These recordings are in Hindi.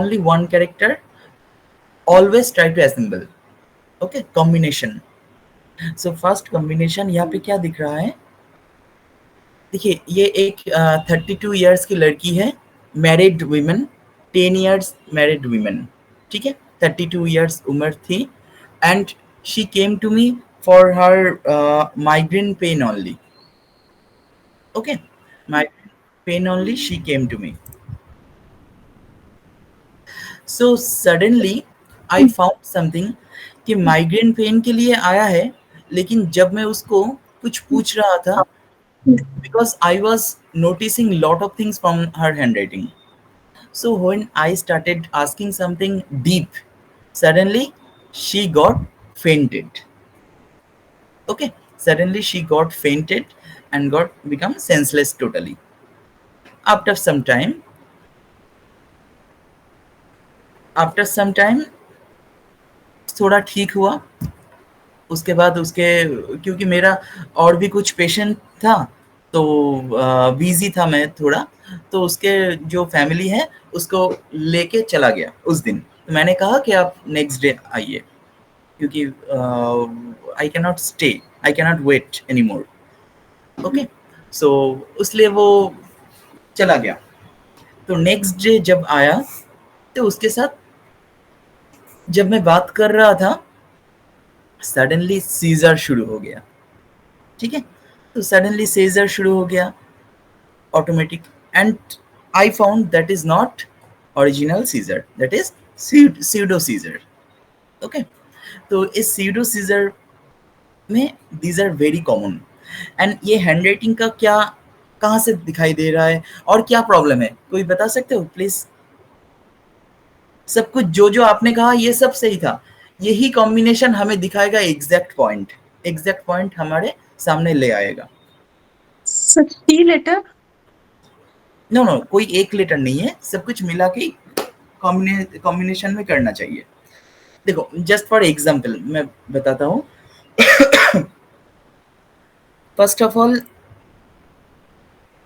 only one character, always try to assemble. Okay, combination. So first combination यहाँ पे क्या दिख रहा है, देखिए ये एक 32 ईयर्स की लड़की है, married women, 10 years married women, ठीक है, 32 ईयर्स उम्र थी, and she came to me for her migraine pain only. Okay, migraine pain only she came to me. So suddenly I found something कि माइग्रेन पेन के लिए आया है, लेकिन जब मैं उसको कुछ पूछ रहा था, because I was noticing lot of things from her handwriting. So when I started asking something deep, suddenly she got fainted. Okay, suddenly she got fainted and got become senseless totally. After some time, after some time, थोड़ा ठीक हुआ. उसके बाद उसके, क्योंकि मेरा और भी कुछ पेशेंट था, तो बिजी था मैं थोड़ा, तो उसके जो फैमिली है उसको लेके चला गया उस दिन. तो मैंने कहा कि आप नेक्स्ट डे आइए, क्योंकि I can not stay, I can not wait any more. Okay, so इसलिए वो चला गया. तो नेक्स्ट डे जब आया, तो उसके साथ जब मैं बात कर रहा था, सडनली सीजर शुरू हो गया. ठीक है, तो सडनली सीजर शुरू हो गया automatic, and I found that is not original seizure, that is pseudo seizure. Okay, तो इस pseudo सीजर में these are very common. And ये हैंडराइटिंग का क्या, कहाँ से दिखाई दे रहा है और क्या प्रॉब्लम है, कोई बता सकते हो प्लीज? सब कुछ जो जो आपने कहा ये सब सही था, यही कॉम्बिनेशन हमें दिखाएगा एग्जैक्ट पॉइंट, एग्जैक्ट पॉइंट हमारे सामने ले आएगा. Sir T letter? No no, कोई एक लेटर नहीं है, सब कुछ मिला के कॉम्बिनेशन में करना चाहिए. देखो जस्ट फॉर एग्जाम्पल मैं बताता हूँ. First of all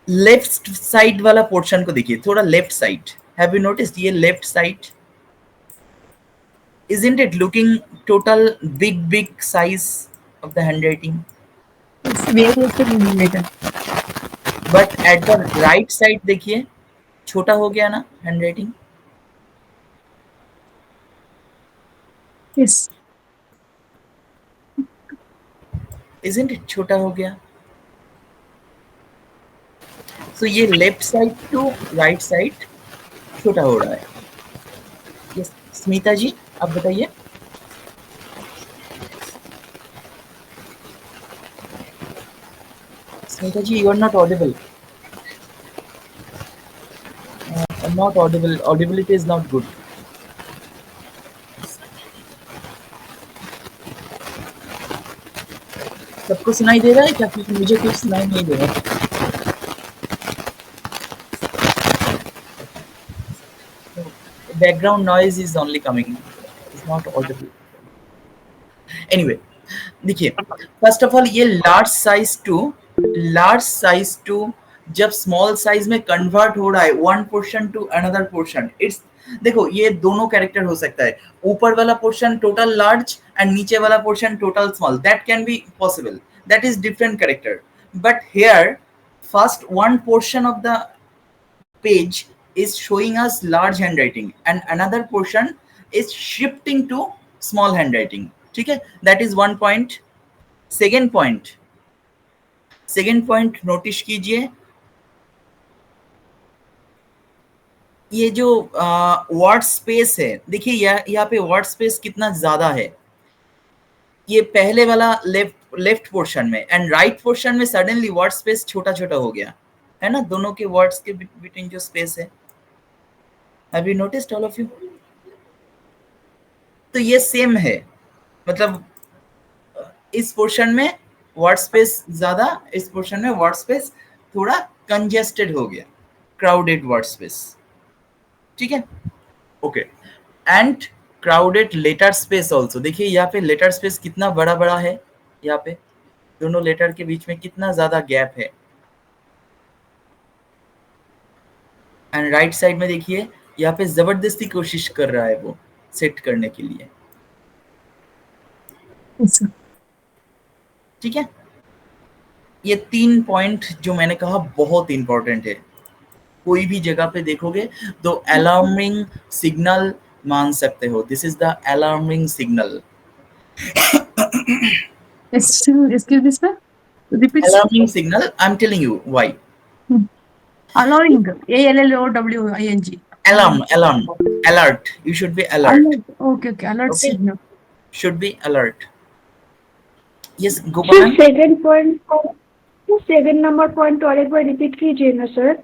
left side वाला पोर्शन को देखिए, थोड़ा left side. Have you noticed ये left side, isn't it looking total big size of the handwriting? Variation letter. But at the right side देखिए, छोटा हो गया ना handwriting? यस. Isn't it छोटा हो गया? So ये left side to right side छोटा हो रहा है. Yes, स्मिता जी आप बताइए. स्मिता जी you are not audible. Not audible. Audibility is not good. सबको सुनाई दे रहा है क्या? क्योंकि मुझे कुछ सुनाई नहीं दे रहा. Background noise is only coming. It's not audible. Anyway, देखिए फर्स्ट ऑफ ऑल ये लार्ज साइज टू जब स्मॉल साइज में कन्वर्ट हो रहा है, one portion to another portion, it's, देखो ये दोनों कैरेक्टर हो सकता है, ऊपर वाला पोर्शन टोटल लार्ज एंड नीचे वाला portion total small, that can be possible, that is different character. But here first one portion of the page is showing us large handwriting and another portion is shifting to small handwriting. ठीक है, that is one point. second point notice कीजिए, ये जो वर्ड स्पेस है, देखिए यहाँ पे वर्ड स्पेस कितना ज्यादा है, ये पहले वाला लेफ्ट पोर्शन में, एंड राइट पोर्शन में सडनली वर्ड स्पेस छोटा छोटा हो गया है ना, दोनों के वर्ड्स के बिटवीन जो स्पेस है. Have you noticed all of you? तो ये सेम है, मतलब इस पोर्शन में वर्ड स्पेस ज्यादा, इस पोर्शन में वर्ड स्पेस थोड़ा कंजेस्टेड हो गया, क्राउडेड वर्ड स्पेस. ठीक है, okay. And crowded letter space also, देखिए यहाँ पे लेटर स्पेस कितना बड़ा बड़ा है, यहाँ पे दोनों लेटर के बीच में कितना ज्यादा गैप है. एंड राइट साइड में देखिए यहाँ पे जबरदस्ती कोशिश कर रहा है वो सेट करने के लिए। अच्छा। ठीक है, ये 3 पॉइंट जो मैंने कहा बहुत इंपॉर्टेंट है। कोई भी जगह पे देखोगे तो अलार्मिंग सिग्नल मान सकते हो, this is the alarming signal. Excuse me, sir. Repeat. Alarming signal, I'm telling you why. Allowing. ALLOWING. Alarm, alert. You should be alert. Alert. Okay. Alert Okay, signal. should be alert. Yes, sir Gopalan. Second point, second number point और एक बार रिपीट कीजिए ना sir.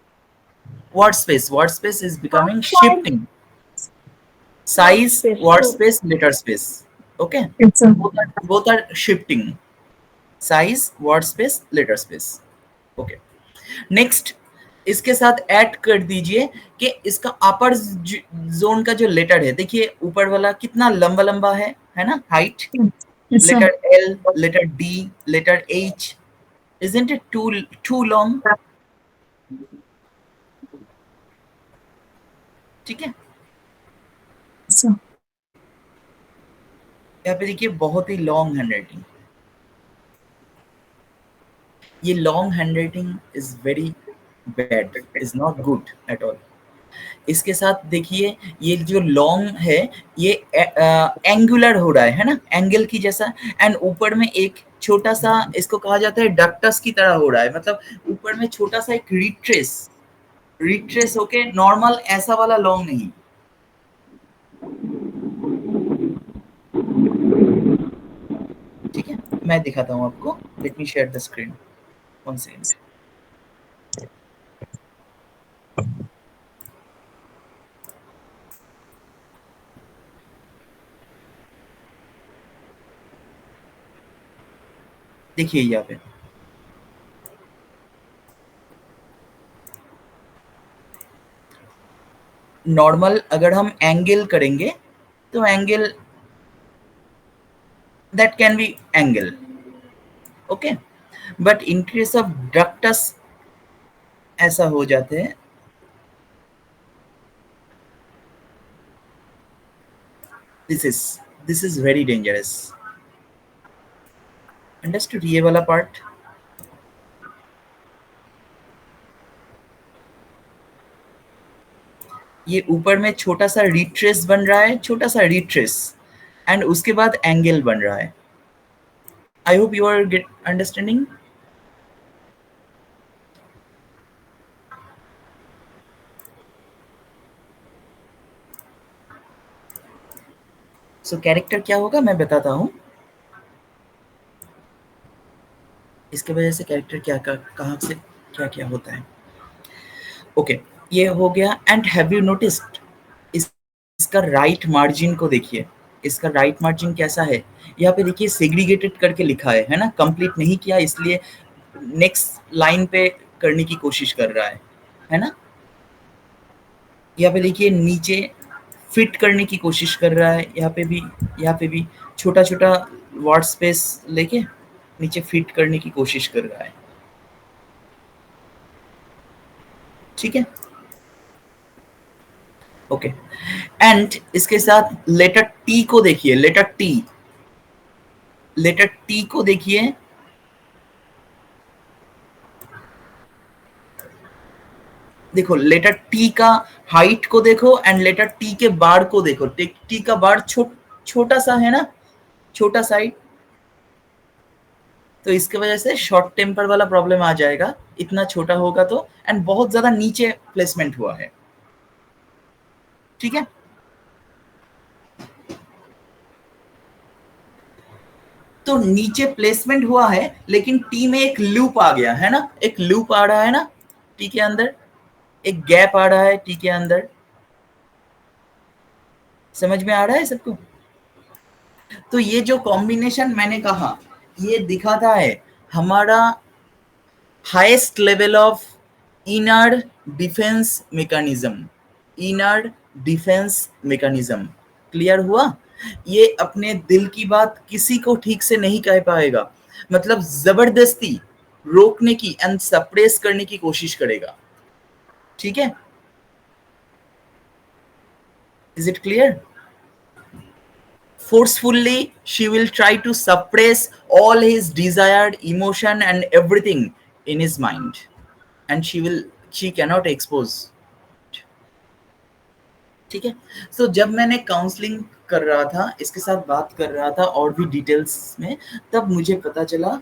Word space is becoming Point shifting. Size, space. word space, letter space. Okay, Yes, sir. both are shifting. Size, word space, letter space. Okay. Next इसके साथ ऐड कर दीजिए कि इसका अपर जोन का जो लेटर है, देखिए ऊपर वाला कितना लंबा लंबा है ना, height. Yes, sir. Letter L, letter D, letter H, isn't it too long? ठीक है, Yes, sir. यहाँ पे देखिए बहुत ही लॉन्ग हैंडराइटिंग। ये long handwriting is very bad, is not good at all. इसके साथ देखिए ये जो लॉन्ग है ये एंगुलर हो रहा है ना, एंगल की जैसा, एंड ऊपर में एक छोटा सा, इसको कहा जाता है डक्टस की तरह हो रहा है, मतलब ऊपर में छोटा सा एक रिट्रेस होके, नॉर्मल ऐसा वाला लॉन्ग नहीं। ठीक है, मैं दिखाता हूँ आपको, let me share the screen, 1 second. देखिए यहाँ पे नॉर्मल अगर हम एंगल करेंगे तो angle that can be angle, okay, but in case of ductus ऐसा हो जाते हैं, this is very dangerous, understood ये वाला पार्ट। ये ऊपर में छोटा सा रिट्रेस बन रहा है, छोटा सा रिट्रेस, एंड उसके बाद एंगल बन रहा है। I hope you are get understanding. So character क्या होगा मैं बताता हूँ, इसके वजह से कैरेक्टर क्या कहाँ से क्या क्या होता है। ओके, ये हो गया। एंड हैव यू नोटिस्ड इसका राइट मार्जिन को देखिए, इसका राइट मार्जिन कैसा है, यहाँ पे देखिए सेग्रीगेटेड करके लिखा है ना, कंप्लीट नहीं किया इसलिए नेक्स्ट लाइन पे करने की कोशिश कर रहा है ना। यहाँ पे देखिए नीचे फिट करने की कोशिश कर रहा है, यहाँ पे भी छोटा छोटा वर्ड स्पेस लेके नीचे फिट करने की कोशिश कर रहा है। ठीक है, ओके। एंड इसके साथ लेटर टी को देखिए, लेटर टी को देखिए, देखो लेटर टी का हाइट को देखो एंड लेटर टी के बार को देखो, टी का बार छोटा सा है ना, छोटा साइड, तो इसके वजह से शॉर्ट टेम्पर वाला प्रॉब्लम आ जाएगा, इतना छोटा होगा तो, एंड बहुत ज्यादा नीचे प्लेसमेंट हुआ है। ठीक है, तो नीचे प्लेसमेंट हुआ है लेकिन टी में एक लूप आ गया है ना, एक लूप आ रहा है ना टी के अंदर, एक गैप आ रहा है टी के अंदर। समझ में आ रहा है सबको? तो ये जो कॉम्बिनेशन मैंने कहा ये दिखाता है हमारा highest level of inner defence mechanism, inner defence mechanism. Clear हुआ? ये अपने दिल की बात किसी को ठीक से नहीं कह पाएगा, मतलब जबरदस्ती रोकने की एंड सप्रेस करने की कोशिश करेगा। ठीक है, Is it clear? Forcefully she will try to suppress all his desired emotion and everything in his mind, and she cannot expose. ठीक है. So जब मैंने काउंसलिंग कर रहा था, इसके साथ बात कर रहा था और भी डिटेल्स में, तब मुझे पता चला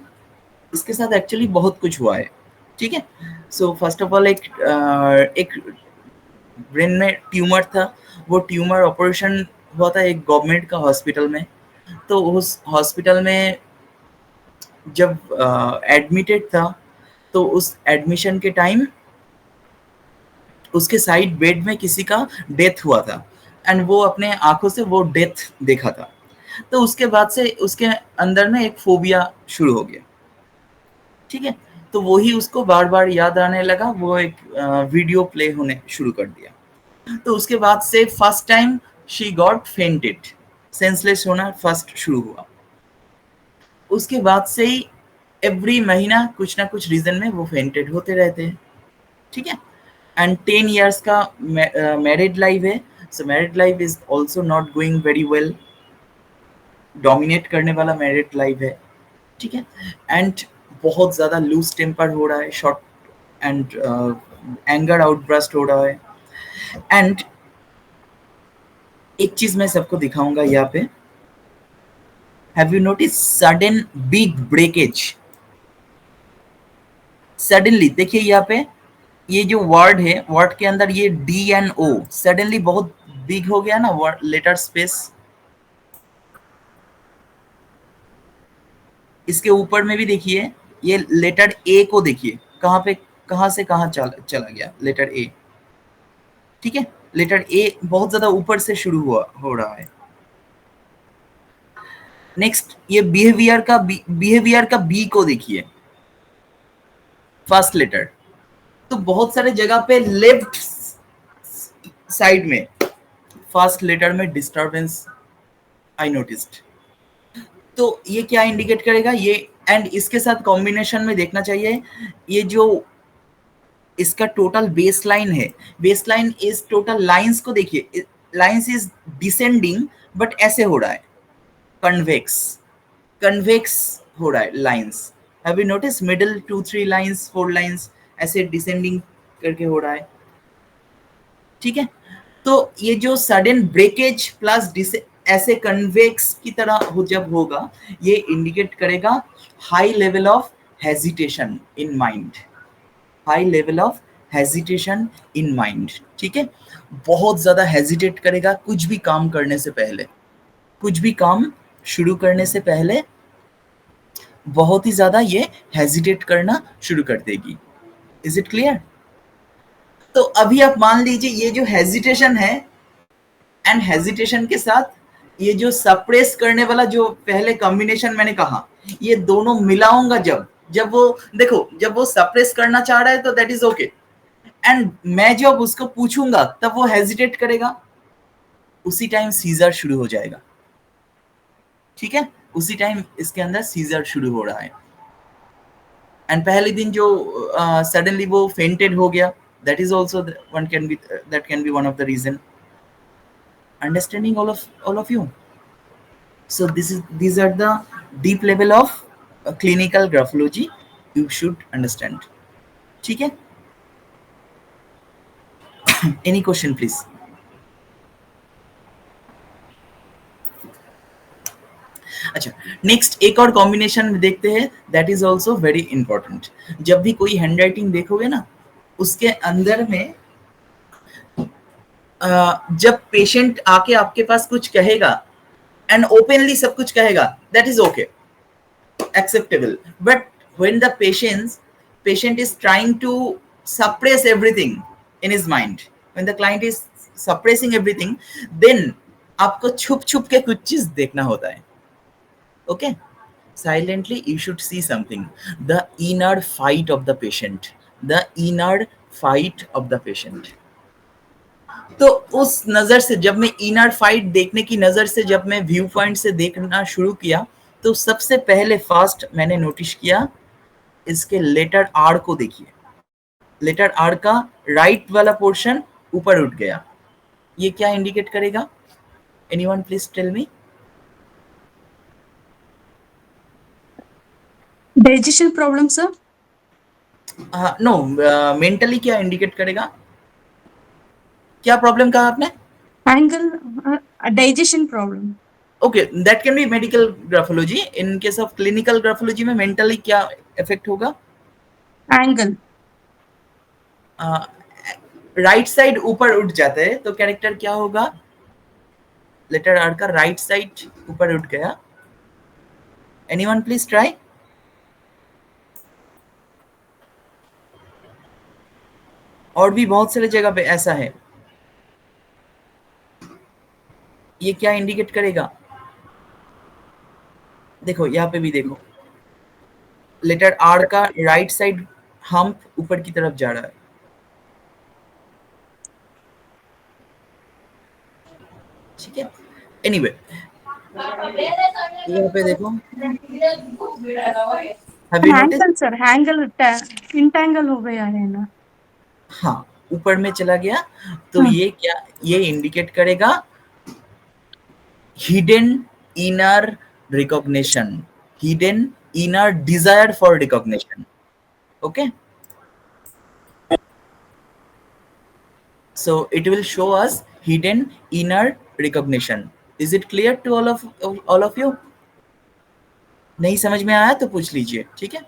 इसके साथ एक्चुअली बहुत कुछ हुआ है. ठीक है. सो फर्स्ट ऑफ ऑल एक ब्रेन में ट्यूमर था. वो ट्यूमर ऑपरेशन हुआ था एक गवर्नमेंट का हॉस्पिटल में. तो उस हॉस्पिटल में जब एडमिटेड था, तो उस एडमिशन के टाइम उसके साइड बेड में किसी का डेथ हुआ था, एंड वो अपने आंखों से वो डेथ देखा था. तो उसके बाद से उसके अंदर में एक फोबिया शुरू हो गया. ठीक है. तो वही उसको बार बार याद आने लगा. वो एक वीडियो प्ले होने शुरू कर दिया. तो उसके बाद से first time she got fainted, senseless होना फर्स्ट शुरू हुआ. उसके बाद से ही एवरी महीना कुछ ना कुछ रीजन में वो फेंटेड होते रहते हैं. ठीक है. एंड 10 years का मैरिड लाइफ है. So married life is also not going very well. Dominate करने वाला मैरिड लाइफ है. ठीक है. एंड बहुत ज़्यादा लूज टेम्पर हो रहा है, शॉर्ट एंड एंगर आउटब्रस्ट हो रहा है. एंड एक चीज मैं सबको दिखाऊंगा यहाँ पे. Have you notice sudden big breakage? Suddenly देखिए यहाँ पे, ये जो वर्ड है, वर्ड के अंदर ये डी एंड ओ सडनली बहुत बिग हो गया ना वर्ड लेटर स्पेस. इसके ऊपर में भी देखिए, ये लेटर ए को देखिए कहां से कहां चला गया लेटर ए. ठीक है. लेटर ए बहुत ज्यादा ऊपर से शुरू हो रहा है. नेक्स्ट ये बिहेवियर का बी को देखिए, फर्स्ट लेटर. तो बहुत सारे जगह पे लेफ्ट साइड में फर्स्ट लेटर में डिस्टरबेंस आई नोटिस्ड. तो ये क्या इंडिकेट करेगा ये? एंड इसके साथ कॉम्बिनेशन में देखना चाहिए, ये जो इसका टोटल बेस लाइन है, base line is total lines को देखिए, लाइंस इज डिसेंडिंग बट ऐसे हो रहा है, कन्वेक्स हो रहा है lines. Have you notice middle 2-3 lines 4 lines ऐसे डिसेंडिंग करके हो रहा है. ठीक है. तो ये जो सडन ब्रेकेज प्लस ऐसे कन्वेक्स की तरह जब होगा, ये इंडिकेट करेगा high level of hesitation in mind. High level of hesitation in mind. ठीक है. बहुत ज्यादा हेजिटेट करेगा कुछ भी काम करने से पहले, कुछ भी काम शुरू करने से पहले बहुत ही ज्यादा ये हेजिटेट करना शुरू कर देगी. Is it clear? तो अभी आप मान लीजिए ये जो हेजिटेशन है, एंड हेजिटेशन के साथ ये जो सप्रेस करने वाला जो पहले कॉम्बिनेशन मैंने कहा, ये दोनों मिलाऊंगा जब वो देखो, जब वो सप्रेस करना चाह रहा है तो दैट इज ओके, एंड मैं जब उसको पूछूंगा तब वो हेजिटेट करेगा, उसी टाइम सीजर शुरू हो जाएगा. ठीक है. उसी टाइम इसके अंदर सीजर शुरू हो रहा है. एंड पहले दिन जो सडनली वो फेंटेड हो गया, that is also that can be one of the reason. Understanding all of you? So these are the deep level of clinical graphology you should understand. ठीक है. Any question please? अच्छा, नेक्स्ट एक और कॉम्बिनेशन देखते हैं, that is also very important. जब भी कोई हैंड राइटिंग देखोगे ना, उसके अंदर में जब पेशेंट आके आपके पास कुछ कहेगा एंड ओपनली सब कुछ कहेगा, that is okay, acceptable. But when the patient is trying to suppress everything in his mind, when the client is suppressing everything, then आपको छुप छुप के कुछ चीज देखना होता है. Okay, silently you should see something, the inner fight of the patient, the inner fight of the patient. तो उस नजर से जब मैं इनर फाइट देखने की नजर से जब मैं व्यू पॉइंट से देखना शुरू किया, तो सबसे पहले फर्स्ट मैंने नोटिस किया इसके लेटर आर को. देखिए लेटर आर का राइट वाला पोर्शन ऊपर उठ गया, ये क्या इंडिकेट करेगा? Anyone please tell me. Digestion problem, sir. No, mentally क्या इंडिकेट करेगा? क्या प्रॉब्लम कहा आपने? Angle, a digestion problem. Okay, that can be medical graphology. In case of clinical graphology में मेंटली क्या इफेक्ट होगा? Angle. राइट साइड ऊपर उठ जाता है तो कैरेक्टर क्या होगा? लेटर आर का राइट साइड ऊपर उठ गया। Anyone please try. और भी बहुत सारे जगह पे ऐसा है। ये क्या इंडिकेट करेगा? देखो यहाँ पे भी देखो, लेटर आर का राइट साइड हम्प ऊपर की तरफ जा रहा है। ठीक है, एनीवे यहाँ पे देखो, have you notice? Angle, sir. Angle, entangle हो गया है ना. हाँ, ऊपर में चला गया तो हाँ. ये क्या, ये इंडिकेट करेगा hidden inner recognition, hidden inner desire for recognition. Okay, so it will show us hidden inner recognition. Is it clear to all of you? नहीं समझ में आया तो पूछ लीजिए, ठीक है।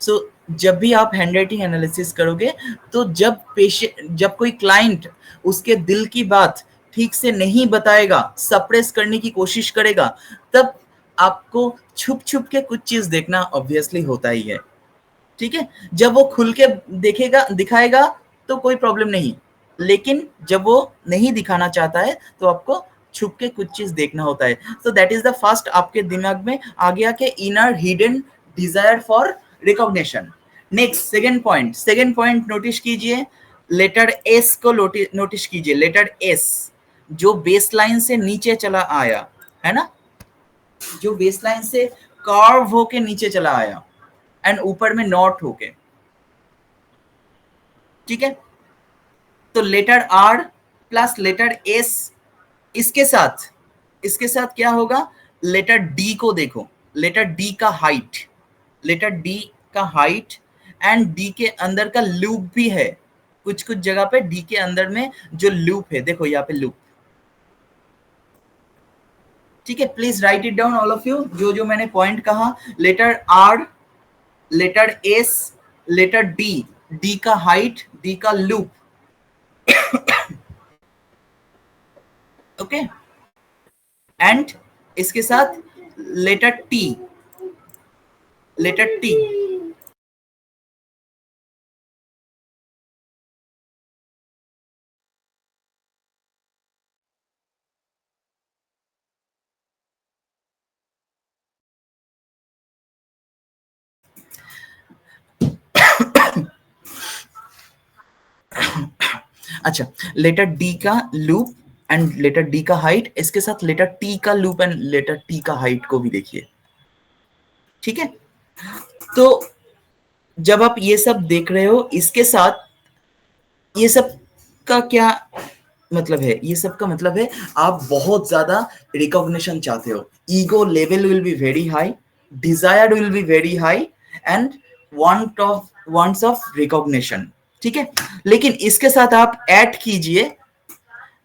सो जब भी आप हैंडराइटिंग एनालिसिस करोगे तो जब कोई क्लाइंट उसके दिल की बात ठीक से नहीं बताएगा, सप्रेस करने की कोशिश करेगा, तब आपको छुप छुप के कुछ चीज देखना ऑब्वियसली होता ही है, ठीक है। जब वो खुल के दिखाएगा तो कोई प्रॉब्लम नहीं, लेकिन जब वो नहीं दिखाना चाहता है तो आपको छुप के कुछ चीज देखना होता है। So that is the first आपके दिमाग में आ गया कि inner hidden desire for recognition. Next second point notice कीजिए, लेटर एस को नोटिस कीजिए। लेटर एस जो बेसलाइन से नीचे चला आया है ना, जो बेसलाइन से कर्व होके नीचे चला आया एंड ऊपर में नॉट होके, ठीक है। तो letter R plus letter S, इसके साथ क्या होगा? लेटर डी को देखो, लेटर डी का हाइट, लेटर डी का हाइट एंड डी के अंदर का लूप भी है। कुछ जगह पे डी के अंदर में जो लूप है, देखो यहाँ पे लूप, ठीक है। Please write it down all of you, जो मैंने पॉइंट कहा। Letter R, letter S, letter D, D का हाइट, डी का लूप, ओके। एंड इसके साथ लेटर टी, लेटर टी, अच्छा, लेटर डी का लूप एंड लेटर डी का हाइट, इसके साथ लेटर टी का लूप एंड लेटर टी का हाइट को भी देखिए, ठीक है। तो जब आप ये सब देख रहे हो, इसके साथ ये सब का क्या मतलब है? ये सब का मतलब है आप बहुत ज्यादा रिकॉग्निशन चाहते हो, ego level will be very high, Dzire will be very high and wants of recognition, ठीक है। लेकिन इसके साथ आप ऐड कीजिए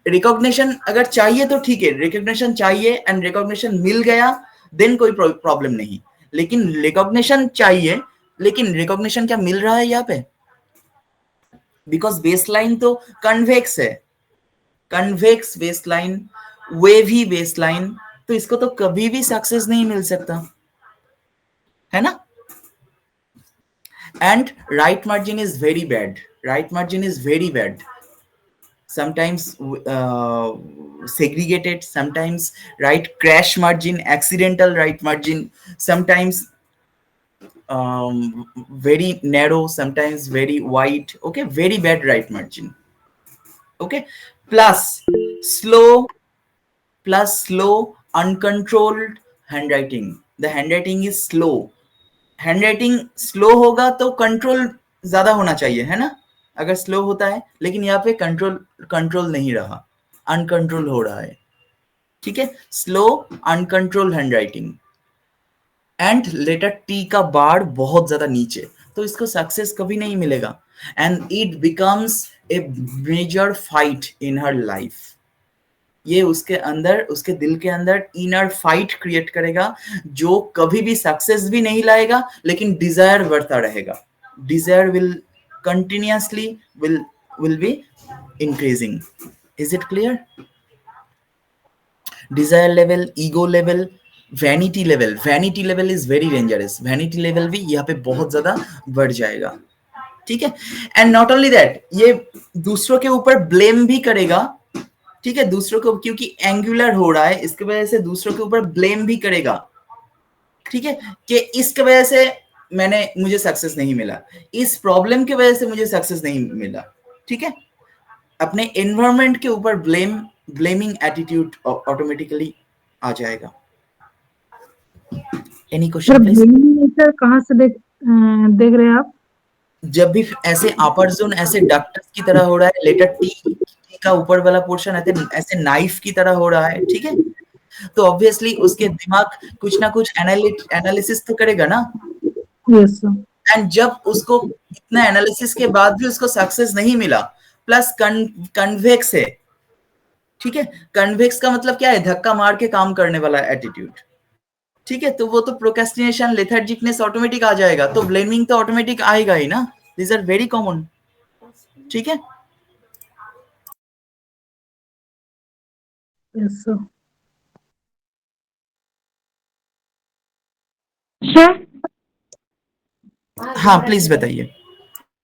रिकॉग्निशन, अगर चाहिए तो ठीक है, रिकॉग्निशन चाहिए एंड रिकॉग्निशन मिल गया देन कोई प्रॉब्लम नहीं, लेकिन रिकॉग्निशन चाहिए, लेकिन रिकॉग्निशन क्या मिल रहा है यहाँ पे? बिकॉज बेसलाइन तो कन्वेक्स है, कन्वेक्स बेसलाइन, वेवी बेसलाइन, तो इसको तो कभी भी सक्सेस नहीं मिल सकता है ना। And right margin is very bad, right margin is very bad, sometimes segregated, sometimes right crash margin, accidental right margin, sometimes very narrow, sometimes very wide, okay, very bad right margin, okay. plus slow uncontrolled handwriting, the handwriting is slow, handwriting slow होगा तो कंट्रोल ज्यादा होना चाहिए, है ना। अगर स्लो होता है, लेकिन यहाँ पे कंट्रोल नहीं रहा, अनकंट्रोल हो रहा है, ठीक है, slow uncontrol handwriting, and letter T का बार बहुत ज्यादा नीचे, तो इसको सक्सेस कभी नहीं मिलेगा, and it becomes a major fight in her life. ये उसके अंदर, उसके दिल के अंदर इनर फाइट क्रिएट करेगा, जो कभी भी सक्सेस भी नहीं लाएगा, लेकिन डिजायर बढ़ता रहेगा, Dzire will continuously will be increasing. Is it clear? Desire level, ego level, vanity level is very dangerous. Vanity level भी यहाँ पे बहुत ज्यादा बढ़ जाएगा, ठीक है। एंड नॉट ओनली दैट, ये दूसरों के ऊपर ब्लेम भी करेगा, ठीक है, दूसरों को, क्योंकि एंगुलर हो रहा है, इसकी वजह से दूसरों के ऊपर ब्लेम भी करेगा, ठीक है, कि इसके वजह से मुझे सक्सेस नहीं मिला, इस प्रॉब्लम की वजह से मुझे सक्सेस नहीं मिला, ठीक है। अपने एनवायरनमेंट के ऊपर ब्लेमिंग एटीट्यूड ऑटोमेटिकली आ जाएगा। Any question please? कहाँ से देख रहे हैं आप? जब भी ऐसे अपर जोन ऐसे डक्टस की तरह हो रहा है, लेटर टी का ऊपर वाला पोर्शन ऐसे नाइफ की तरह हो रहा है, ठीक है, तो ऑब्वियसली उसके दिमाग कुछ ना कुछ एनालिसिस तो करेगा ना। Yes sir. एंड जब उसको इतना एनालिसिस के बाद भी उसको सक्सेस नहीं मिला, प्लस कन्वेक्स है, ठीक है, कन्वेक्स का मतलब क्या है, धक्का मार के काम करने वाला एटीट्यूड, ठीक है, तो वो तो प्रोक्रेस्टिनेशन, लेथार्जिकनेस ऑटोमेटिक आ जाएगा, तो ब्लेमिंग तो ऑटोमेटिक आएगा ही ना, दिस आर वेरी कॉमन, ठीक है। Yes sir. सर हाँ प्लीज बताइए।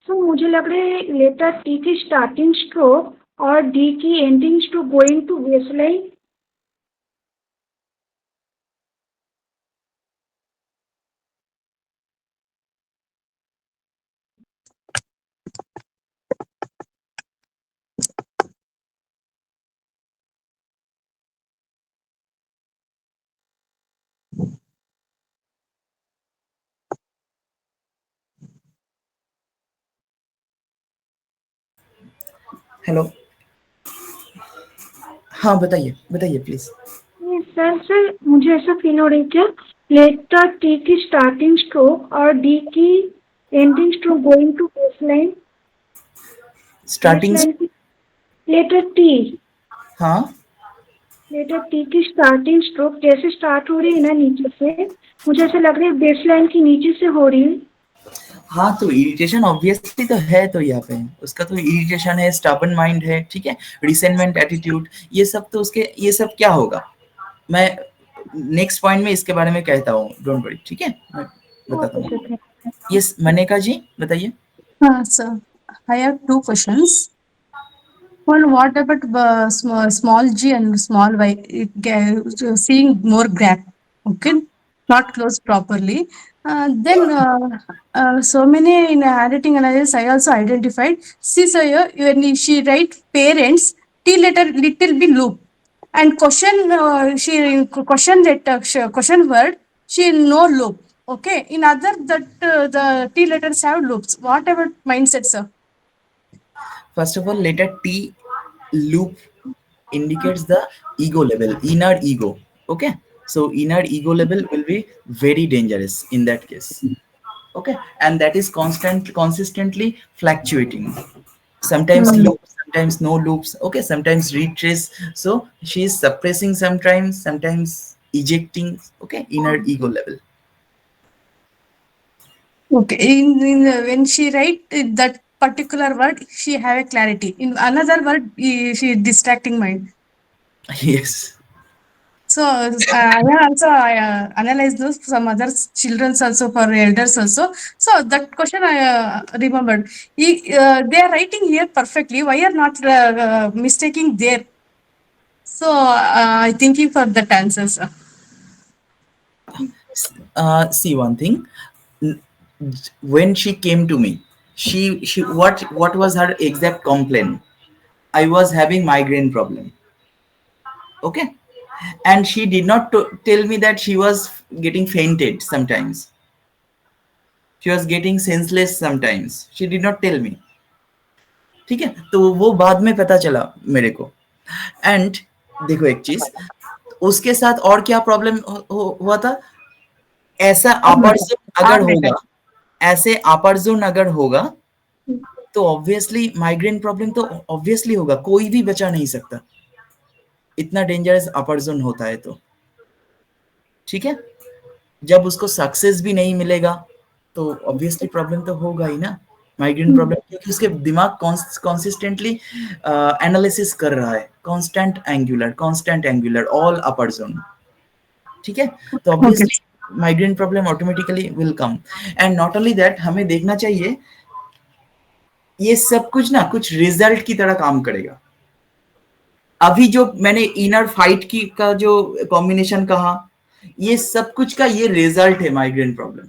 सर मुझे लग रहा है लेटर टी की स्टार्टिंग स्ट्रोक और डी की ending stroke going to baseline. Hello, हाँ बताइए प्लीज। सर मुझे ऐसा फील हो रही थी, लेटर टी की स्टार्टिंग स्ट्रोक और डी की ending stroke going to baseline. Starting letter T, हाँ, लेटर टी की स्टार्टिंग स्ट्रोक जैसे स्टार्ट हो रही है ना नीचे से, मुझे ऐसा लग रहा है बेसलाइन की नीचे से हो रही है। हाँ, तो इरिटेशन ऑब्वियसली तो है, तो यहाँ पे उसका तो इरिटेशन है, स्टबर्न माइंड है, ठीक है, रिसेंटमेंट एटीट्यूड, ये सब तो उसके, ये सब क्या होगा, मैं नेक्स्ट पॉइंट में इसके बारे में कहता हूँ, डोंट वरी, ठीक है, मैं बताता हूँ। यस मनेका जी बताइए। Sir, I have two questions. One, what about small g and small y? Seeing more gap, okay, not closed properly. So many in handwriting analysis, I also identified. See, sir, here, when she write parents, T letter little be loop, and question she question word she no loop. Okay, in other that the T letters have loops. What about mindset, sir? First of all, letter T loop indicates the ego level, inner ego, okay, so inner ego level will be very dangerous in that case, okay, and that is consistently fluctuating, sometimes loops, sometimes no loops, okay, sometimes retrace, so she is suppressing sometimes ejecting, okay, inner ego level. Okay, in when she write that particular word, she have a clarity. In another word, she distracting mind. Yes. So I also analyze those some other children's also for elders also. So that question I remembered. They are writing here perfectly. Why are not mistaking there? So I thinking for that answer, sir. See one thing, when she came to me, she what was her exact complaint? I was having migraine problem, okay, and she did not tell me that she was getting fainted sometimes, she was getting senseless sometimes, she did not tell me, ठीक है, तो वो बाद में पता चला मेरे को। एंड देखो एक चीज, उसके साथ और क्या प्रॉब्लम हुआ था, ऐसा अपर जोन अगर होगा, ऐसे अपर जोन अगर होगा तो ऑब्वियसली माइग्रेन प्रॉब्लम तो ऑब्वियसली होगा, कोई भी बचा नहीं सकता, इतना डेंजरस अपर जोन होता है तो। ठीक है, जब उसको सक्सेस भी नहीं मिलेगा तो ऑब्वियसली प्रॉब्लम तो होगा ही ना, माइग्रेन प्रॉब्लम, क्योंकि उसके दिमाग कॉन्सिस्टेंटली एनालिसिस कर रहा है, कांस्टेंट एंगुलर ऑल अपर जोन। ठीक है, तो obviously migraine problem automatically will come. And not only that, हमें देखना चाहिए ये सब कुछ ना कुछ रिजल्ट की तरह काम करेगा। अभी जो मैंने इनर फाइट की का जो कॉम्बिनेशन कहा, ये सब कुछ का ये रिजल्ट है माइग्रेन प्रॉब्लम।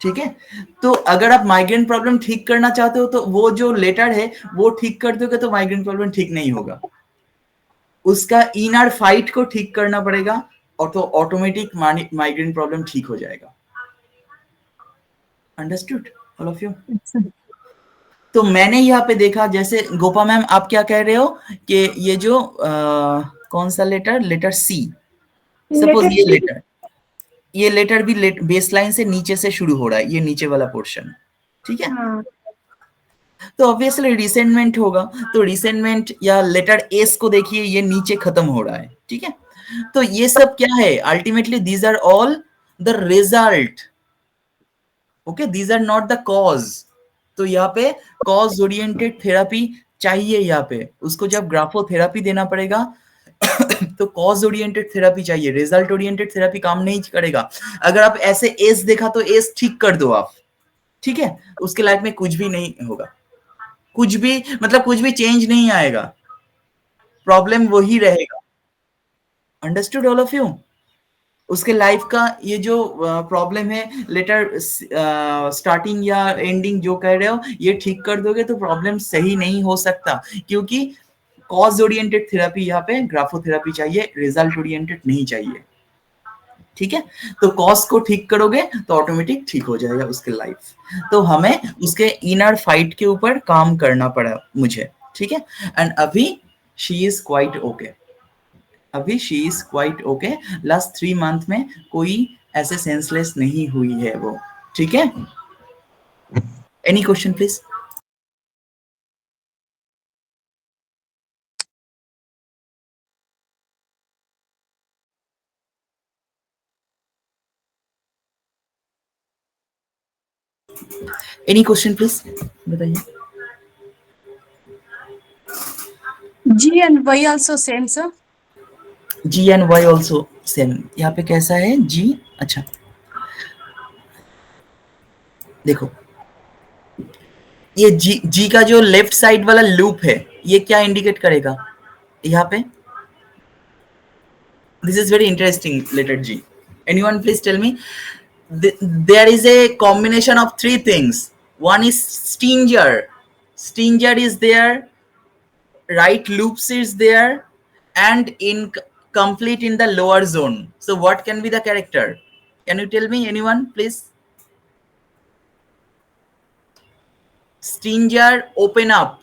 ठीक है, तो अगर आप माइग्रेन प्रॉब्लम ठीक करना चाहते हो तो वो जो लेटर है वो ठीक कर दोगे तो माइग्रेन प्रॉब्लम ठीक नहीं होगा, उसका इनर फाइट को ठीक करना पड़ेगा और तो ऑटोमेटिक माइग्रेन प्रॉब्लम ठीक हो जाएगा। Understood all of you? तो मैंने यहाँ पे देखा, जैसे गोपा मैम आप क्या कह रहे हो कि ये जो कौन सा लेटर सी, सपोज ये लेटर भी बेस लाइन से नीचे से शुरू हो रहा है, ये नीचे वाला पोर्शन। ठीक है, तो ऑब्वियसली रिसेंटमेंट होगा, तो रिसेंटमेंट या लेटर एस को देखिए, ये नीचे खत्म हो रहा है। ठीक है, तो ये सब क्या है, ultimately these are all the result. Okay, these are not the cause. तो यहाँ पे कॉज ओरिएंटेड थेरापी चाहिए, यहाँ पे उसको जब ग्राफोथेरापी देना पड़ेगा तो कॉज ओरिएंटेड थेरापी चाहिए, रिजल्ट ओरिएंटेड थेरापी काम नहीं करेगा। अगर आप ऐसे एस देखा तो एस ठीक कर दो आप, ठीक है, उसके लाइफ में कुछ भी नहीं होगा, कुछ भी मतलब कुछ भी चेंज नहीं आएगा, प्रॉब्लम वही रहेगा। Understood all of you? उसके लाइफ का ये जो प्रॉब्लम है, लेटर स्टार्टिंग या एंडिंग जो कह रहे हो, ये ठीक कर दोगे तो प्रॉब्लम सही नहीं हो सकता, क्योंकि कॉज ओरिएंटेड थेरापी यहाँ पे ग्राफोथेरापी चाहिए, रिजल्ट ओरिएंटेड नहीं चाहिए। ठीक है, तो कॉज को ठीक करोगे तो ऑटोमेटिक ठीक हो जाएगा उसके लाइफ। तो हमें उसके इनर फाइट के ऊपर काम करना पड़ा मुझे। ठीक है, एंड अभी शी इज क्वाइट ओके, अभी she is quite okay. Last 3 month में कोई ऐसे सेंसलेस नहीं हुई है वो। ठीक है, any question please? Any question please बताइए। G and Y also same, sir. G and Y also same. यहाँ पे कैसा है जी? अच्छा देखो, ये जी का जो लेफ्ट साइड वाला लूप है, ये क्या इंडिकेट करेगा यहाँ पे? This is very interesting, letter G. Anyone please tell me? There is a combination of 3 things. One is stinger. Stinger is there, right loops is there, and complete in the lower zone. So what can be the character? Can you tell me, anyone please? Stinger open up,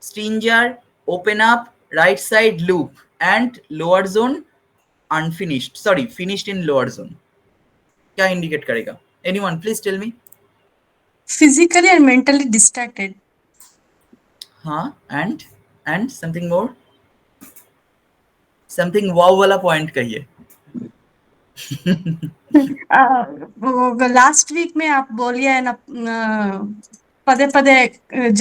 stinger open up, right side loop, and lower zone unfinished, sorry finished in lower zone. क्या इंडिकेट करेगा? Anyone please tell me? Physically and mentally distracted. हाँ, and something more, something wow वाला पॉइंट कहिए। ಲಾಸ್ಟ್ ವೀಕ್ ಮೇ ಆಪ್ ಬೋಲಿಯಾ ಪದೇ ಪದೇ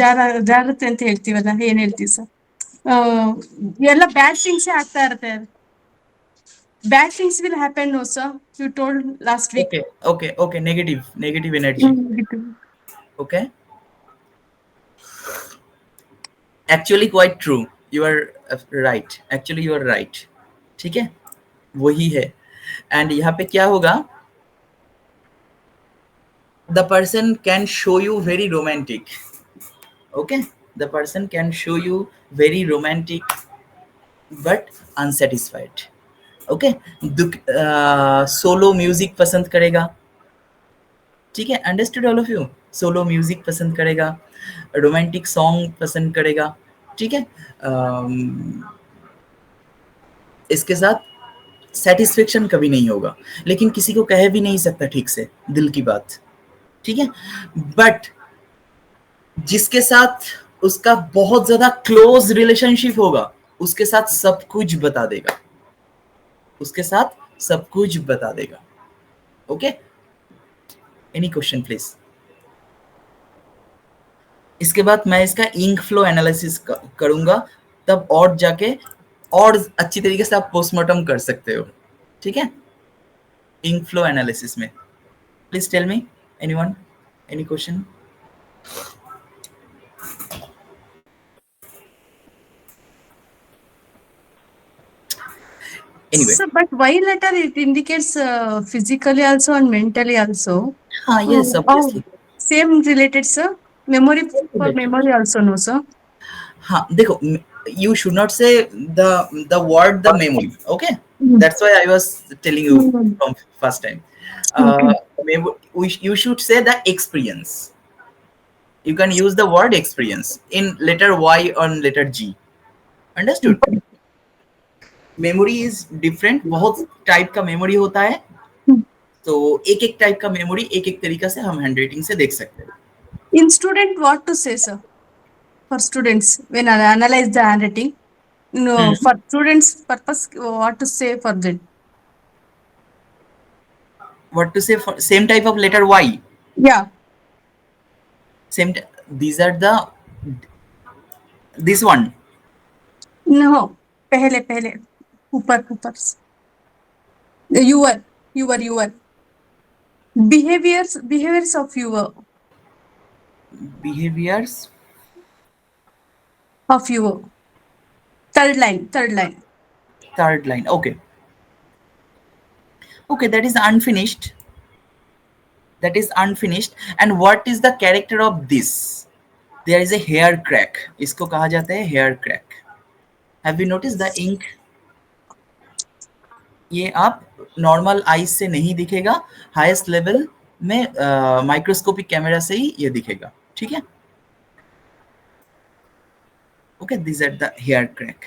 ಜಾರತ್ತೆ ಅಂತ ಹೇಳ್ತೀವಲ್ಲ, ಏನ್ ಹೇಳ್ತೀವಿ ಸರ್? ಎಲ್ಲ ಬ್ಯಾಡ್ ಥಿಂಗ್ಸ್ ಆಗ್ತಾ ಇರುತ್ತೆ. Bad things will happen, no sir. You told last week. Okay. Negative energy. Okay. Actually quite true. You are right. Actually you are right. ठीक है, वही है। एंड यहाँ पे क्या होगा, the person can show you very romantic. Okay, the person can show you very romantic but unsatisfied. Okay, solo music पसंद करेगा। ठीक है, understood all of you? Solo music पसंद करेगा, रोमांटिक सॉन्ग पसंद करेगा, ठीक है। इसके साथ सेटिस्फेक्शन कभी नहीं होगा, लेकिन किसी को कह भी नहीं सकता ठीक से दिल की बात, ठीक है। बट जिसके साथ उसका बहुत ज्यादा क्लोज रिलेशनशिप होगा, उसके साथ सब कुछ बता देगा, उसके साथ सब कुछ बता देगा। Okay, any question please. इसके बाद मैं इसका इंक फ्लो एनालिसिस करूंगा, तब और जाके और अच्छी तरीके से आप पोस्टमार्टम कर सकते हो, ठीक है। इंक फ्लो एनालिसिस में please tell me anyone, any question. Anyway. So, but why letter it indicates physically also and mentally also? हाँ, yes, obviously. Same related, sir. Memory for memory also, no, sir. हाँ, देखो, you should not say the word the memory, okay? That's why I was telling you from first time. You should say the experience. You can use the word experience in letter Y or letter G. Understood? Memory is different, बहुत टाइप का मेमोरी होता है, तो एक एक टाइप का मेमोरी एक एक तरीका से हम हैंडराइटिंग से देख सकते हैं। In student, what to say, sir? For students, when I analyze the handwriting, no, for students' purpose, what to say for them? What to say for same type of letter Y? Yeah. Same. These are the this one. No, पहले ऊपर your behaviors of your Behaviors of your third line. Third line. Okay, that is unfinished. And what is the character of this? There is a hair crack. इसको कहा जाता है hair crack. Have you noticed the ink? ये आप नॉर्मल आईज से नहीं दिखेगा, हाईएस्ट लेवल में माइक्रोस्कोपिक कैमरा से ही ये दिखेगा, ठीक है। Okay, this are the hair crack.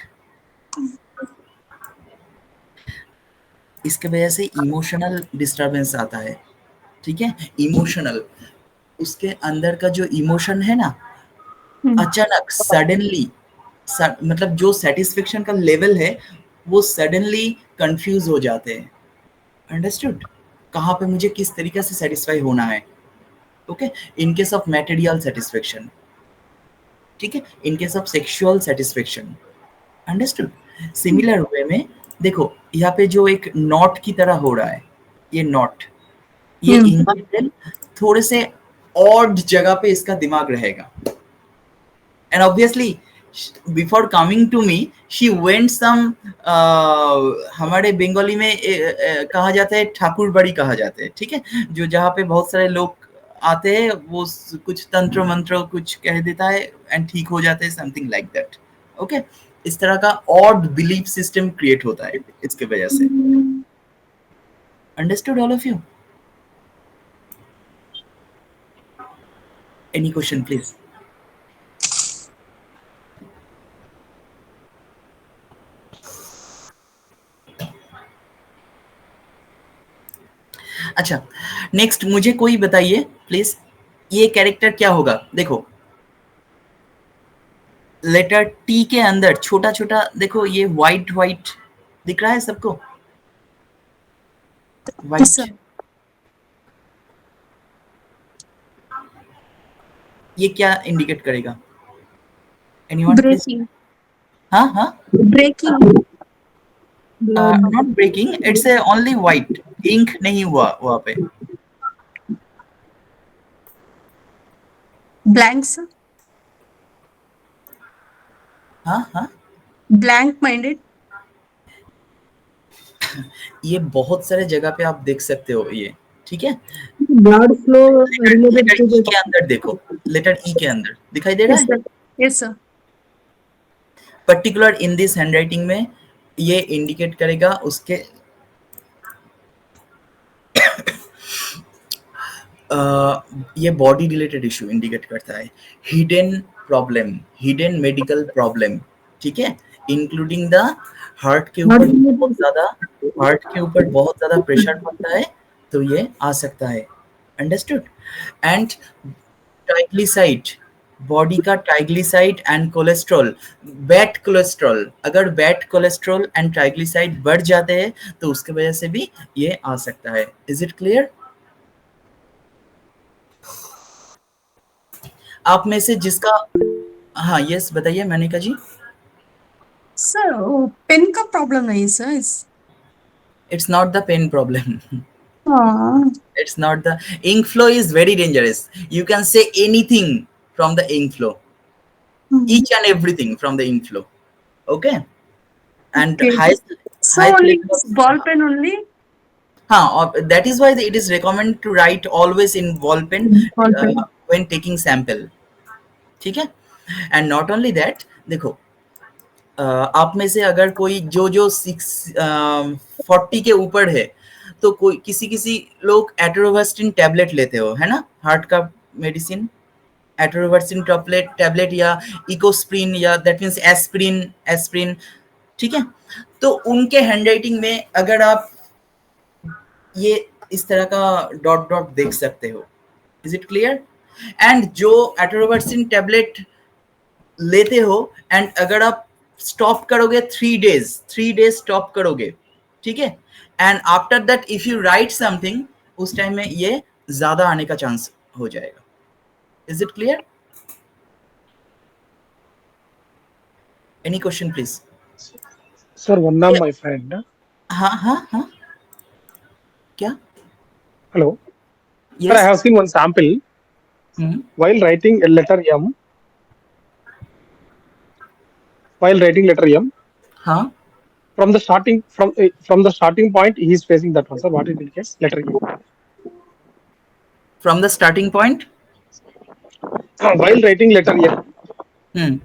इसके वजह से इमोशनल डिस्टरबेंस आता है, ठीक है। इमोशनल, उसके अंदर का जो इमोशन है ना, अचानक सडनली, मतलब जो सेटिस्फेक्शन का लेवल है वो सडनली कंफ्यूज हो जाते हैं। अंडरस्टूड? कहाँ पे मुझे किस तरीके से सेटिस्फाई होना है। Okay, in case of material satisfaction, ठीक है, इन case of sexual satisfaction. Understood? Similar way में देखो, यहाँ पे जो एक नॉट की तरह हो रहा है, ये नॉट, ये इंडिविजुअल थोड़े से ऑड जगह पे इसका दिमाग रहेगा। And obviously before coming to me she went some, हमारे बंगाली में कहा जाता है ठाकुर बाड़ी कहा जाता है, ठीक है, जो जहाँ पे बहुत सारे लोग आते हैं, वो कुछ तंत्र मंत्र कुछ कह देता है एंड ठीक हो जाते हैं, समथिंग लाइक दैट। ओके, इस तरह का ऑड बिलीफ सिस्टम क्रिएट होता है इसके वजह से। Understood all of you? Any question please? अच्छा, नेक्स्ट मुझे कोई बताइए प्लीज, ये कैरेक्टर क्या होगा। देखो, लेटर टी के अंदर छोटा छोटा, देखो ये व्हाइट व्हाइट दिख रहा है सबको, व्हाइट, ये क्या इंडिकेट करेगा? एनीवन? ब्रेकिंग। हाँ, breaking, not breaking, it's only white, ink नहीं हुआ वहां पे। ब्लैंक्स। हाँ, ब्लैंक माइंडेड। ये बहुत सारे जगह पे आप देख सकते हो ये, ठीक है। ब्लड फ्लो लेटर ई के अंदर देखो, लेटर ई के अंदर दिखाई दे रहा है? Yes sir. Particular in this handwriting में ये इंडिकेट करेगा उसके ये बॉडी रिलेटेड इशू इंडिकेट करता है, hidden problem, hidden medical problem, ठीक है, इंक्लूडिंग द हार्ट के ऊपर बहुत ज्यादा प्रेशर पड़ता है तो ये आ सकता है, अंडरस्टूड। एंड ट्राइग्लिसाइड, बॉडी का ट्राइग्लिसाइड एंड कोलेस्ट्रॉल, बैड कोलेस्ट्रॉल, अगर बैड कोलेस्ट्रॉल एंड ट्राइग्लिसाइड बढ़ जाते हैं तो उसके वजह से भी ये आ सकता है। Is it clear? आप में से जिसका, हाँ यस बताइए मनिका जी। सर पेन का प्रॉब्लम नहीं sir it's not the pain problem, हाँ it's not the ink flow is very dangerous. You can say anything from the ink flow, each and everything from the ink flow, okay? And Okay. So only ball pen only? that is why it is recommended to write always in ball pen Ball pen. when taking sample, ठीक है। and not only that, देखो आप में से अगर कोई जो 40 के ऊपर है तो कोई किसी लोग एटरोवर्सिन टैबलेट लेते हो, है ना, हार्ट का मेडिसिन, एटरोवर्सिन टैबलेट या इकोस्प्रिन या दैट मींस एस्प्रिन, ठीक है। तो उनके हैंडराइटिंग में अगर आप ये इस तरह का डॉट डॉट देख सकते हो। Is it clear? एंड जो एटरोवर्सिन टैबलेट लेते हो एंड अगर आप स्टॉप करोगे 3 डेज स्टॉप करोगे, ठीक है, and after that if you right something, उस टाइम में ये ज्यादा आने का चांस हो जाएगा। Is it clear? Any question please? Sir, one of my friend. हाँ क्या? Hello. Yes. Sir, I have seen one sample. While writing a letter M. हाँ. From the starting point, he is facing that one. Sir, what is the case? Letter M. From the starting point. While writing letter M.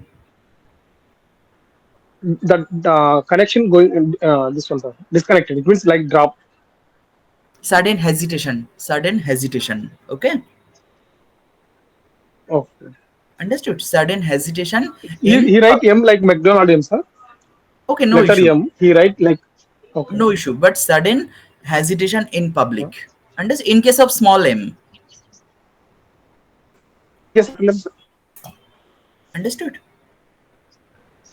The connection going this one, sir, disconnected. It means like drop. Sudden hesitation. Okay. Okay. Understood. Sudden hesitation. He write M like McDonald M, sir. Okay, no letter issue. M. He write like. Okay. No issue. But sudden hesitation in public. Understood. In case of small m. Yes. Understood.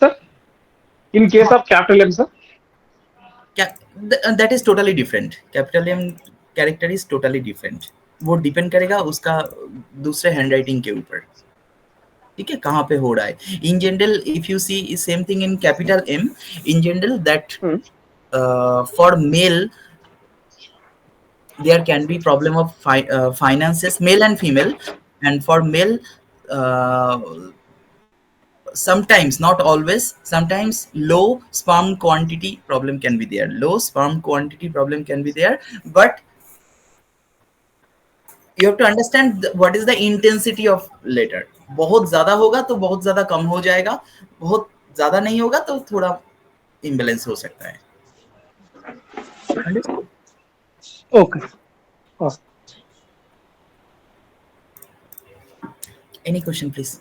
Sir. In case of capital M, sir? That is totally different. Capital M character is totally different. वो डिपेंड करेगा उसका दूसरे हैंडराइटिंग के ऊपर, ठीक है, कहाँ पे हो रहा है। In general if you see same thing in capital M, in general that for male there can be problem of finances, male and female, and for male sometimes, not always, sometimes low sperm quantity problem can be there, but you have to understand what is the intensity of letter. बहुत ज्यादा होगा तो बहुत ज्यादा कम हो जाएगा, बहुत ज्यादा नहीं होगा तो थोड़ा इम्बैलेंस हो सकता है। Okay. Awesome. Any question please?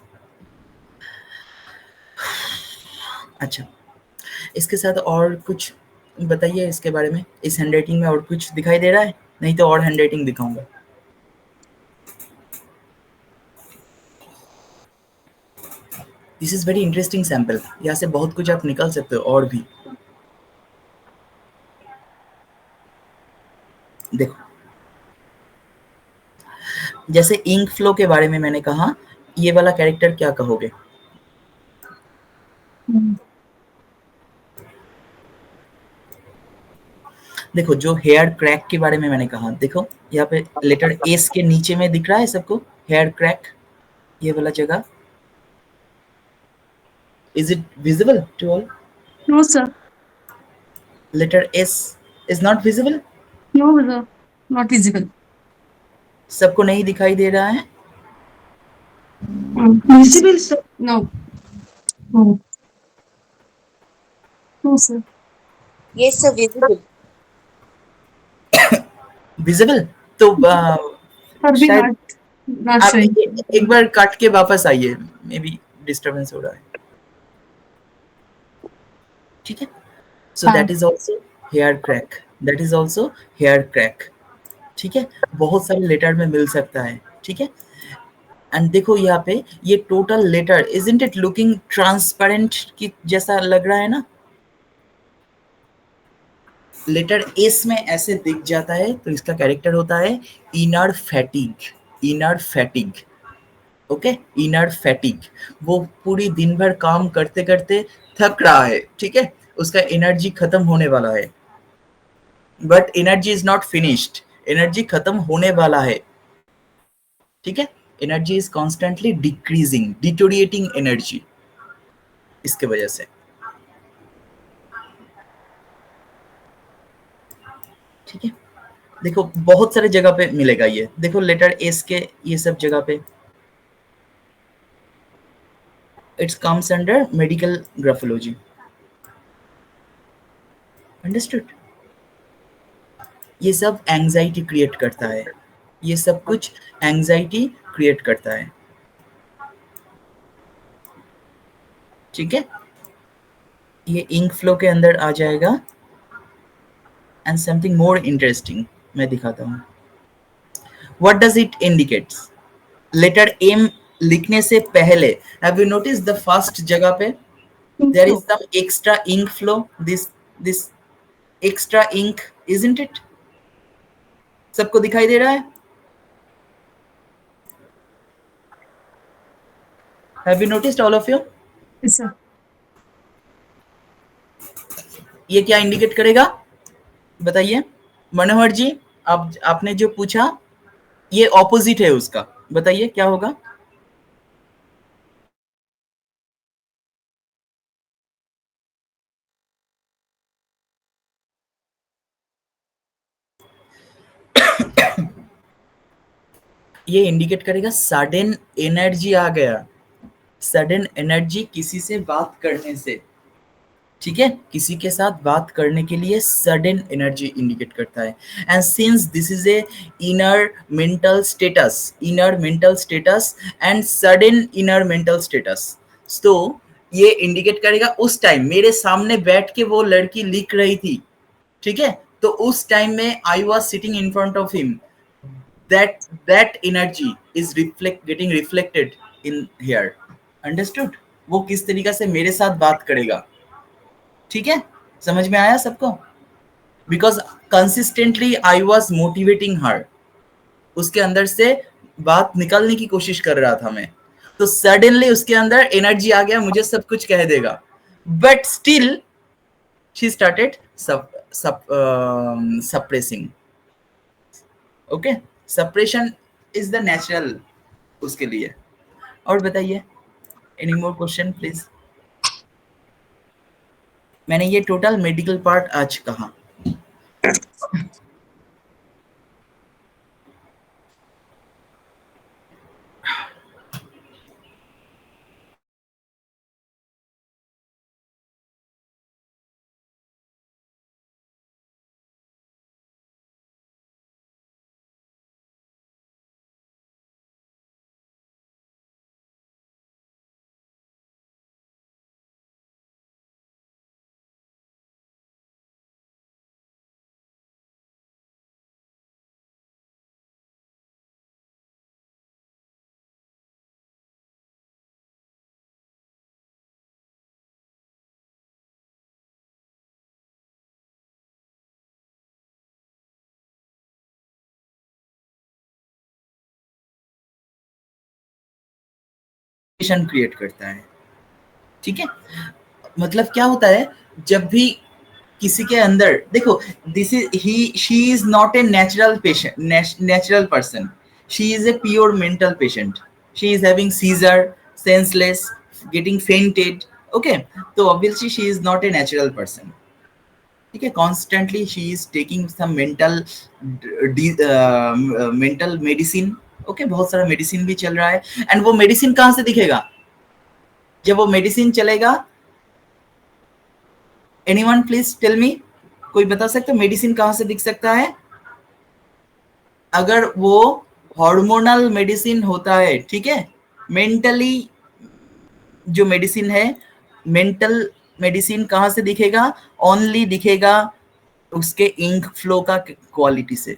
अच्छा, इसके साथ और कुछ बताइए इसके बारे में। इस हैंडराइटिंग में और कुछ दिखाई दे रहा है? नहीं तो और हैंडराइटिंग दिखाऊंगा। This is very interesting sample. यहाँ से बहुत कुछ आप निकाल सकते हो और भी। देखो, जैसे इंक फ्लो के बारे में मैंने कहा, ये वाला कैरेक्टर क्या कहोगे? देखो, जो हेयर क्रैक के बारे में मैंने कहा, देखो यहाँ पे लेटर एस के नीचे में दिख रहा है सबको हेयर क्रैक, ये वाला जगह। Is it visible to all? No, sir. Letter S is not visible? No, sir. Not visible. सबको नहीं दिखाई दे रहा है? Visible, sir. No. No. No, sir. Yes, sir, visible. Visible? तो Or be शायद not आप showing. एक बार काट के वापस आइए, मे बी डिस्टर्बेंस हो रहा है, ठीक है। So that is also hair crack, that is also hair crack, ठीक है। बहुत सारे लेटर में मिल सकता है, ठीक है। एंड देखो यहाँ पे ये total letter, isn't it looking transparent की जैसा लग रहा है ना। लेटर एस में ऐसे दिख जाता है, तो इसका कैरेक्टर होता है inner fatigue, inner fatigue, okay, inner fatigue. वो पूरी दिन भर काम करते करते थक रहा है, ठीक है, उसका एनर्जी खत्म होने वाला है, but energy is not finished, energy खत्म होने वाला है, ठीक है। Energy is constantly decreasing, deteriorating energy, इसके वजह से, ठीक है। देखो बहुत सारे जगह पे मिलेगा ये, देखो लेटर एस के ये सब जगह पे it's comes under medical graphology, understood. ये सब एंजाइटी क्रिएट करता है, ये सब कुछ एंजाइटी क्रिएट करता है, ठीक है। ये इंक फ्लो के अंदर आ जाएगा। एंड समथिंग मोर इंटरेस्टिंग मैं दिखाता हूँ। What does it indicates? Letter M लिखने से पहले have you notice the first जगह पे there is some extra ink flow, this extra ink, isn't it? सबको दिखाई दे रहा है? Have you noticed all of you? Yes, sir. ये क्या इंडिकेट करेगा बताइए मनोहर जी, आपने जो पूछा ये ऑपोजिट है उसका, बताइए क्या होगा? ये इंडिकेट करेगा सडन एनर्जी आ गया, सडन एनर्जी किसी से बात करने से, ठीक है, किसी के साथ बात करने के लिए सडन एनर्जी इंडिकेट करता है। And since this is a inner mental status, inner mental status and sudden inner mental status, तो ये इंडिकेट करेगा उस टाइम मेरे सामने बैठ के वो लड़की लिख रही थी, ठीक है, तो उस टाइम में I was sitting in front of him, that energy is getting reflected in here, understood? वो किस तरीका से मेरे साथ बात करेगा, ठीक है, समझ में आया सबको? Because consistently I was motivating her, उसके अंदर से बात निकालने की कोशिश कर रहा था मैं, तो सडनली उसके अंदर एनर्जी आ गया, मुझे सब कुछ कह देगा, but still she started suppressing, okay, suppression is the natural उसके लिए। और बताइए एनी मोर क्वेश्चन प्लीज। मैंने ये टोटल मेडिकल पार्ट आज कहा, क्रिएट करता है, ठीक है। मतलब क्या होता है, जब भी किसी के अंदर देखो, this is he she is not a natural patient, natural person, she is a pure mental patient, she is having seizure, senseless, getting fainted, okay, तो obviously she is not a natural person, ठीक है। Constantly she is taking some mental medicine, okay, बहुत सारा मेडिसिन भी चल रहा है। एंड वो मेडिसिन कहाँ से दिखेगा? जब वो मेडिसिन चलेगा, एनीवन प्लीज टेल मी, कोई बता सकता है मेडिसिन कहाँ से दिख सकता है? अगर वो हार्मोनल मेडिसिन होता है, ठीक है। मेंटली जो मेडिसिन है, मेंटल मेडिसिन कहाँ से दिखेगा? ओनली दिखेगा उसके इंक फ्लो का क्वालिटी से,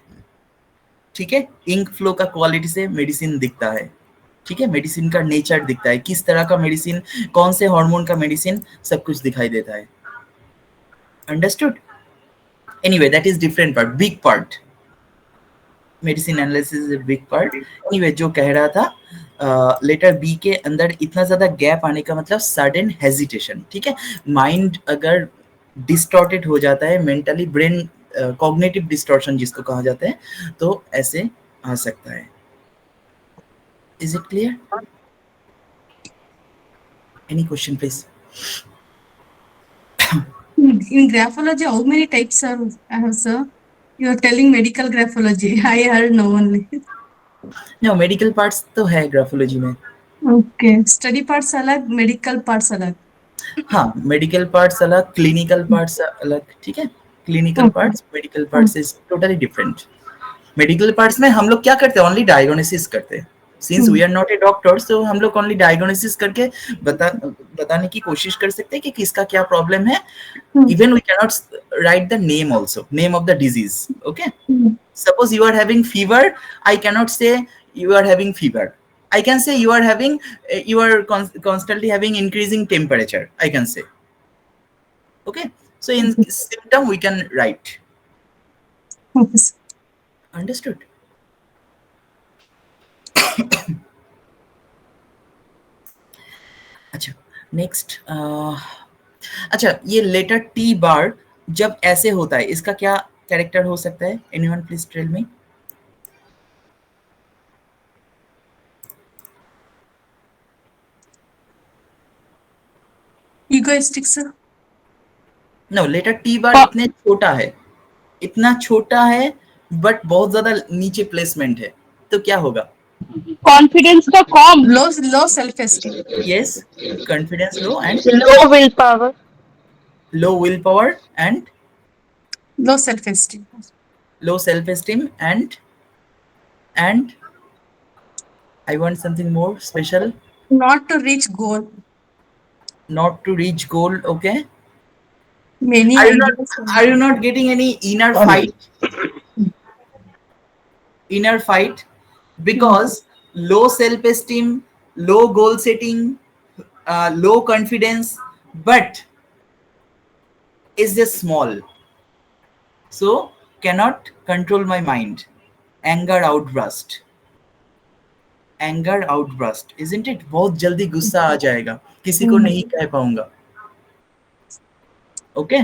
ठीक है। इंक फ्लो का क्वालिटी से मेडिसिन दिखता है, ठीक है। मेडिसिन का नेचर दिखता है, किस तरह का मेडिसिन, कौन से हार्मोन का मेडिसिन, सब कुछ दिखाई देता है। Understood? Anyway that is different part, big part. Medicine analysis is a big part. Anyway जो कह रहा था, लेटर बी के अंदर इतना ज्यादा गैप आने का मतलब सडन हेजिटेशन, ठीक है। माइंड अगर डिस्टॉर्टेड हो जाता है, मेंटली ब्रेन कॉग्निटिव डिस्टॉर्शन जिसको कहा जाता है, तो ऐसे आ सकता है। Is it clear? Any question please? In graphology, how many types are have, sir? You are telling medical graphology. I heard no only. No, medical parts तो है ग्राफोलॉजी में। Okay. Study parts अलग, medical parts अलग. हाँ, मेडिकल पार्ट्स अलग, क्लिनिकल पार्ट्स अलग, ठीक है। Clinical Okay. Parts, medical parts is totally different. Medical parts में हम लोग क्या करते हैं? ओनली डायग्नोसिस करते हैं। Since we are not a doctor, so हम लोग ओनली डायग्नोसिस करके बताने की कोशिश कर सकते हैं कि किसका क्या प्रॉब्लम है। Even we can not write the name also, name of the disease, okay. Suppose you are having fever, I can not say you are having fever. I can say you are constantly having increasing temperature, I can say. Okay, so in symptom we can write. Okay, sir. Understood? अच्छा, नेक्स्ट, अच्छा, ये लेटर टी बार जब ऐसे होता है, इसका क्या कैरेक्टर हो सकता है? Anyone please tell me. Egoistic, sir. No, letter T bar इतने छोटा है, इतना छोटा है, बट बहुत ज्यादा नीचे प्लेसमेंट है, तो क्या होगा? कॉन्फिडेंस का कम, Low self-esteem. Yes, confidence low and low will power, low willpower and Low self-esteem. low self-esteem and I want something more special. Not to reach goal. Not to reach goal. Okay. Many ideas. Are you not getting any inner fight? Inner fight, because low self-esteem, low goal setting, low confidence, but is just small. So cannot control my mind. Anger outburst. Anger outburst, isn't it? बहुत जल्दी गुस्सा आ जाएगा, किसी को नहीं कह पाऊंगा। ओके,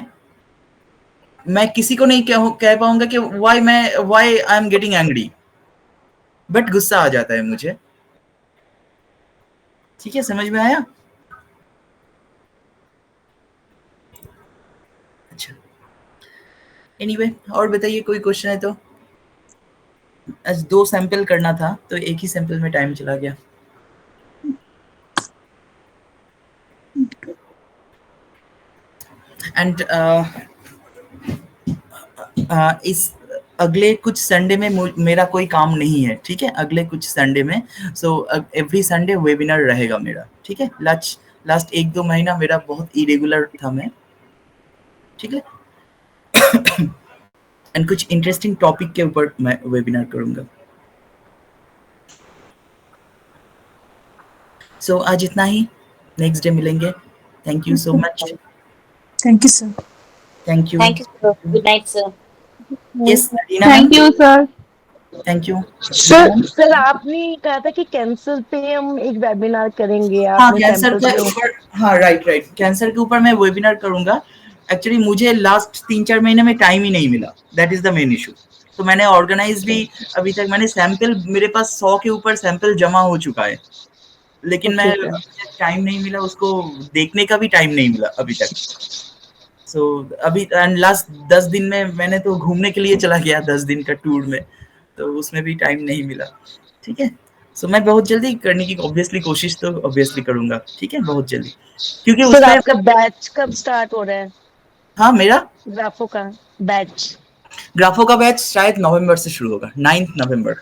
मैं किसी को नहीं कह पाऊंगा कि why I am getting angry, but गुस्सा आ जाता है मुझे। ठीक है, समझ में आया? अच्छा, एनीवे, और बताइए, कोई क्वेश्चन है तो? आज 2 सैंपल करना था, तो एक ही सैंपल में टाइम चला गया। एंड इस अगले कुछ संडे में मेरा कोई काम नहीं है, ठीक है। अगले कुछ संडे में, सो एवरी संडे वेबिनार रहेगा मेरा, ठीक है। लास्ट 1-2 महीना मेरा बहुत इरेगुलर था मैं, ठीक है। एंड कुछ इंटरेस्टिंग टॉपिक के ऊपर मैं वेबिनार करूंगा। सो आज इतना ही, नेक्स्ट डे मिलेंगे। Thank you so much. Thank you, sir. Thank you. Thank you sir, good night sir. Yes, thank you sir. Thank you sir आपने कहा था कि कैंसर पे हम एक वेबिनार करेंगे। हाँ, आपने कैंसर के ऊपर, हाँ राइट, कैंसर के ऊपर मैं वेबिनार करूंगा। एक्चुअली मुझे लास्ट 3-4 महीने में टाइम ही नहीं मिला, that is the main issue. तो मैंने ऑर्गेनाइज भी अभी तक, मैंने सैंपल, मेरे पास 100 के ऊपर सैंपल जमा हो चुका है, लेकिन मैं टाइम नहीं मिला, उसको देखने का भी टाइम नहीं मिला अभी तक। सो अभी एंड लास्ट 10 दिन में मैंने तो घूमने के लिए चला गया 10 दिन का टूर में, तो उसमें भी टाइम नहीं मिला, ठीक है। सो मैं बहुत जल्दी करने की ऑब्वियसली कोशिश तो ऑब्वियसली करूंगा, ठीक है, बहुत जल्दी, क्योंकि सर उसमें आपका बैच कब स्टार्ट हो रहा है? हाँ, मेरा ग्राफो का बैच शायद नवंबर से शुरू होगा, 9 नवंबर,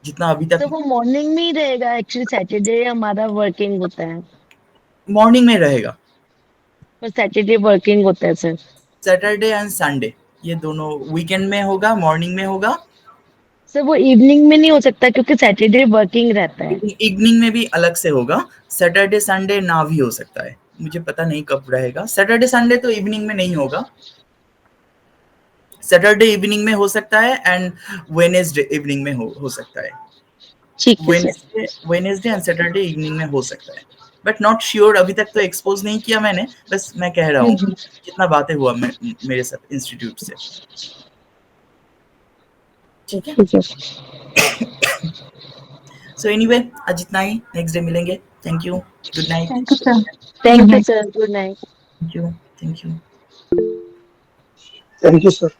जितना अभी तो तक वो मॉर्निंग में ही रहेगा, एक्चुअली सैटरडे हमारा वर्किंग होता है, मॉर्निंग में रहेगा। पर सैटरडे वर्किंग होता है सर। सैटरडे एंड संडे ये दोनों वीकेंड में होगा, मॉर्निंग में होगा। सर वो इवनिंग में नहीं हो सकता क्योंकि सैटरडे वर्किंग रहता है। इवनिंग में भी अलग से होगा। सैटरडे संडे ना भी हो सकता है, मुझे पता नहीं कब रहेगा। सैटरडे संडे तो इवनिंग में नहीं होगा, सैटरडे इवनिंग में हो सकता है एंड वेडनेसडे इवनिंग में हो सकता है। ठीक है sir. Wednesday and Saturday evening में हो सकता है, बट नॉट श्योर। अभी तक तो एक्सपोज नहीं किया मैंने, बस मैं कह रहा हूँ जितना बातें हुआ मेरे साथ इंस्टीट्यूट से। ठीक है, ठीक है। सो एनीवे आज इतना ही, नेक्स्ट डे मिलेंगे। Thank you, good night. Thank you, sir. Thank Good you night. Sir, good night. Thank you, thank you. Thank you, sir.